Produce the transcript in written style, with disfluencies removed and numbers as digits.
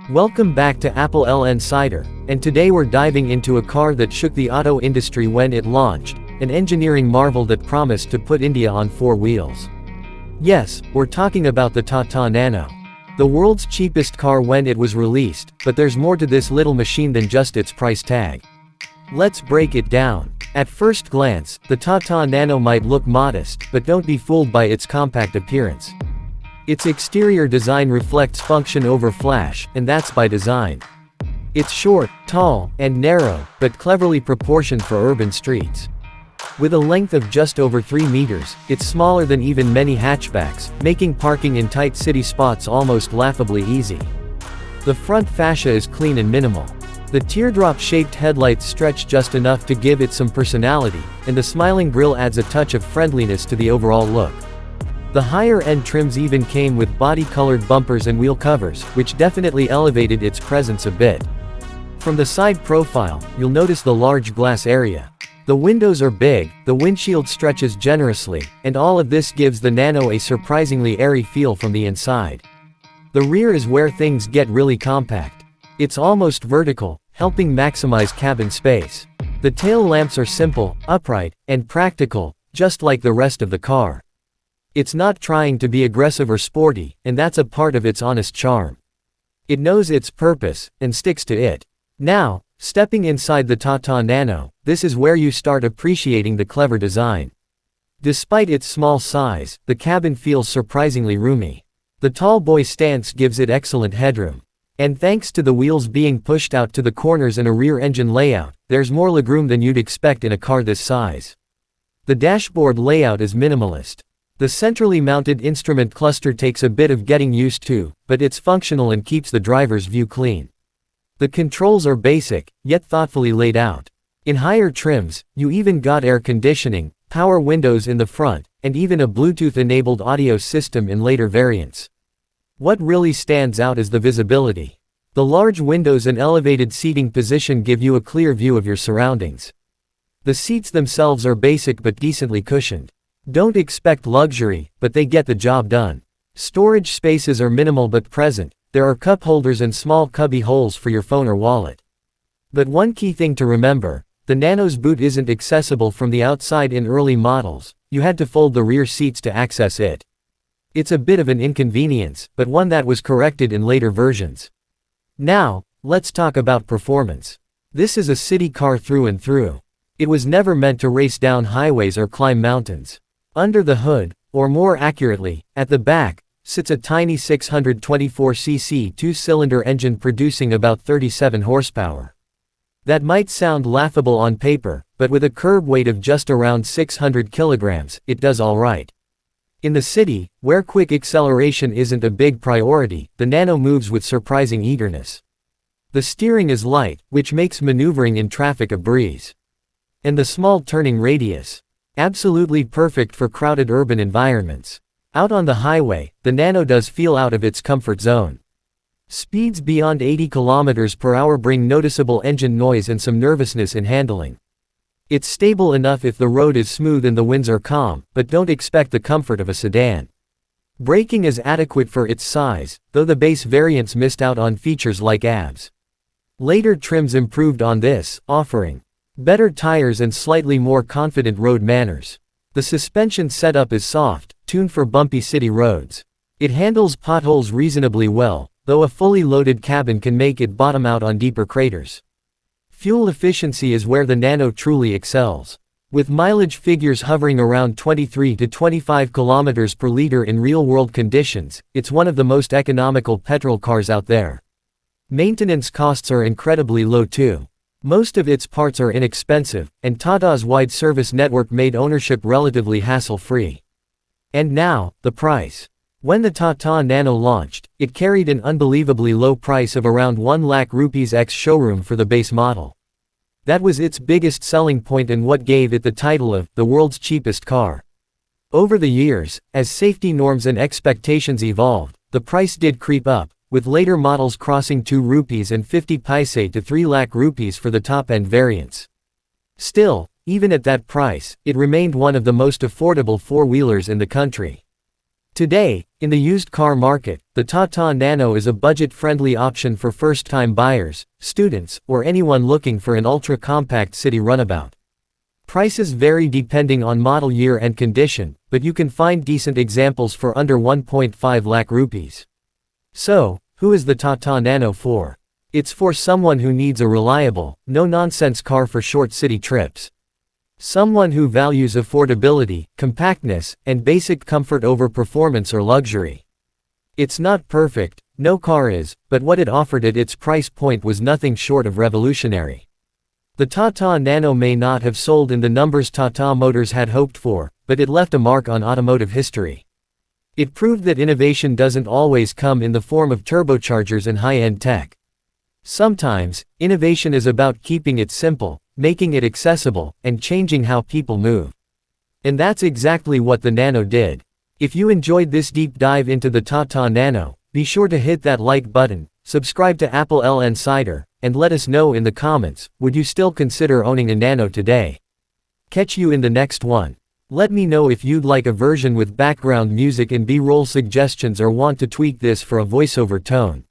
Welcome back to Apple Insider, and today we're diving into a car that shook the auto industry when it launched, an engineering marvel that promised to put India on four wheels. Yes, we're talking about the Tata Nano. The world's cheapest car when it was released, but there's more to this little machine than just its price tag. Let's break it down. At first glance, the Tata Nano might look modest, but don't be fooled by its compact appearance. Its exterior design reflects function over flash, and that's by design. It's short, tall, and narrow, but cleverly proportioned for urban streets. With a length of just over 3 meters, it's smaller than even many hatchbacks, making parking in tight city spots almost laughably easy. The front fascia is clean and minimal. The teardrop-shaped headlights stretch just enough to give it some personality, and the smiling grille adds a touch of friendliness to the overall look. The higher-end trims even came with body-colored bumpers and wheel covers, which definitely elevated its presence a bit. From the side profile, you'll notice the large glass area. The windows are big, the windshield stretches generously, and all of this gives the Nano a surprisingly airy feel from the inside. The rear is where things get really compact. It's almost vertical, helping maximize cabin space. The tail lamps are simple, upright, and practical, just like the rest of the car. It's not trying to be aggressive or sporty, and that's a part of its honest charm. It knows its purpose, and sticks to it. Now, stepping inside the Tata Nano, this is where you start appreciating the clever design. Despite its small size, the cabin feels surprisingly roomy. The tall boy stance gives it excellent headroom. And thanks to the wheels being pushed out to the corners and a rear engine layout, there's more legroom than you'd expect in a car this size. The dashboard layout is minimalist. The centrally mounted instrument cluster takes a bit of getting used to, but it's functional and keeps the driver's view clean. The controls are basic, yet thoughtfully laid out. In higher trims, you even got air conditioning, power windows in the front, and even a Bluetooth-enabled audio system in later variants. What really stands out is the visibility. The large windows and elevated seating position give you a clear view of your surroundings. The seats themselves are basic but decently cushioned. Don't expect luxury, but they get the job done. Storage spaces are minimal but present. There are cup holders and small cubby holes for your phone or wallet. But one key thing to remember, the Nano's boot isn't accessible from the outside in early models. You had to fold the rear seats to access it. It's a bit of an inconvenience, but one that was corrected in later versions. Now, let's talk about performance. This is a city car through and through. It was never meant to race down highways or climb mountains. Under the hood, or more accurately, at the back, sits a tiny 624cc two-cylinder engine producing about 37 horsepower. That might sound laughable on paper, but with a curb weight of just around 600 kilograms, it does all right. In the city, where quick acceleration isn't a big priority, the Nano moves with surprising eagerness. The steering is light, which makes maneuvering in traffic a breeze. And the small turning radius. Absolutely perfect for crowded urban environments. Out on the highway, the Nano does feel out of its comfort zone. Speeds beyond 80 km/h bring noticeable engine noise and some nervousness in handling. It's stable enough if the road is smooth and the winds are calm, but don't expect the comfort of a sedan. Braking is adequate for its size, though the base variants missed out on features like ABS. Later trims improved on this, offering better tires and slightly more confident road manners. The suspension setup is soft, tuned for bumpy city roads. It handles potholes reasonably well, though a fully loaded cabin can make it bottom out on deeper craters. Fuel efficiency is where the Nano truly excels. With mileage figures hovering around 23 to 25 kilometers per liter in real-world conditions, it's one of the most economical petrol cars out there. Maintenance costs are incredibly low too. Most of its parts are inexpensive, and Tata's wide service network made ownership relatively hassle-free. And now, the price. When the Tata Nano launched, it carried an unbelievably low price of around 1 lakh rupees ex-showroom for the base model. That was its biggest selling point and what gave it the title of the world's cheapest car. Over the years, as safety norms and expectations evolved, the price did creep up, with later models crossing 2 rupees and 50 paise to 3 lakh rupees for the top-end variants. Still, even at that price, it remained one of the most affordable four-wheelers in the country. Today, in the used car market, the Tata Nano is a budget-friendly option for first-time buyers, students, or anyone looking for an ultra-compact city runabout. Prices vary depending on model year and condition, but you can find decent examples for under 1.5 lakh rupees. So, who is the Tata Nano for? It's for someone who needs a reliable, no-nonsense car for short city trips. Someone who values affordability, compactness, and basic comfort over performance or luxury. It's not perfect, no car is, but what it offered at its price point was nothing short of revolutionary. The Tata Nano may not have sold in the numbers Tata Motors had hoped for, but it left a mark on automotive history. It proved that innovation doesn't always come in the form of turbochargers and high-end tech. Sometimes, innovation is about keeping it simple, making it accessible, and changing how people move. And that's exactly what the Nano did. If you enjoyed this deep dive into the Tata Nano, be sure to hit that like button, subscribe to Apple Insider, and let us know in the comments, would you still consider owning a Nano today? Catch you in the next one. Let me know if you'd like a version with background music and B-roll suggestions or want to tweak this for a voiceover tone.